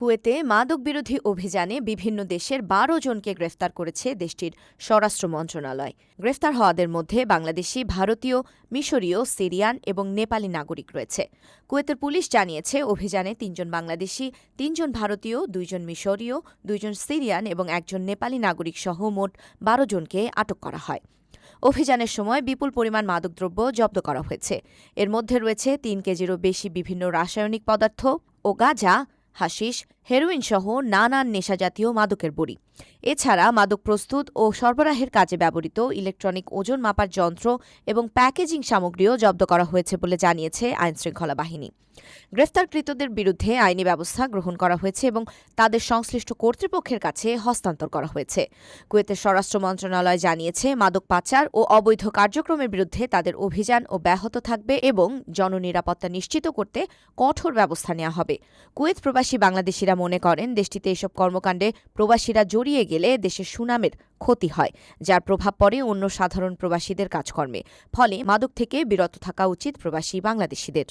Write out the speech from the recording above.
কুয়েতে মাদক বিরোধী অভিযানে বিভিন্ন দেশের ১২ জনকে গ্রেফতার করেছে দেশটির স্বরাষ্ট্র মন্ত্রণালয়। গ্রেফতার হওয়াদের মধ্যে বাংলাদেশি, ভারতীয়, মিশরীয়, সিরিয়ান এবং নেপালি নাগরিক রয়েছে। কুয়েতের পুলিশ জানিয়েছে, অভিযানে ৩ জন বাংলাদেশি, ৩ জন ভারতীয়, ২ জন মিশরীয়, ২ জন সিরিয়ান এবং ১ জন নেপালি নাগরিক সহ মোট ১২ জনকে আটক করা হয়। অভিযানের সময় বিপুল পরিমাণ মাদকদ্রব্য জব্দ করা হয়েছে। এর মধ্যে রয়েছে ৩ কেজিরও বেশি বিভিন্ন রাসায়নিক পদার্থ ও গাঁজা, হাশিশ, হেরোইন সহ নানান নেশাজাতীয় মাদকের বড়ি। এছাড়া মাদক প্রস্তুত ও সরবরাহের কাজে ব্যবহৃত ইলেকট্রনিক ওজন মাপার যন্ত্র এবং প্যাকেজিং সামগ্রীও জব্দ করা হয়েছে বলে জানিয়েছে আইনশৃঙ্খলা বাহিনী। গ্রেফতারকৃতদের বিরুদ্ধে আইনি ব্যবস্থা গ্রহণ করা হয়েছে এবং তাদের সংশ্লিষ্ট কর্তৃপক্ষের কাছে হস্তান্তর করা হয়েছে। কুয়েতের স্বরাষ্ট্র মন্ত্রণালয় জানিয়েছে, মাদক পাচার ও অবৈধ কার্যক্রমের বিরুদ্ধে তাদের অভিযান অব্যাহত থাকবে এবং জননিরাপত্তা নিশ্চিত করতে কঠোর ব্যবস্থা নেওয়া হবে। কুয়েত প্রবাসী বাংলাদেশিরা মনে করেন, দেশটিতে এসব কর্মকাণ্ডে প্রবাসীরা জড়িয়ে গেলে দেশের সুনামের ক্ষতি হয়, যার প্রভাব পড়ে অন্য সাধারণ প্রবাসীদের কাজকর্মে। ফলে মাদক থেকে বিরত থাকা উচিত প্রবাসী বাংলাদেশিদের।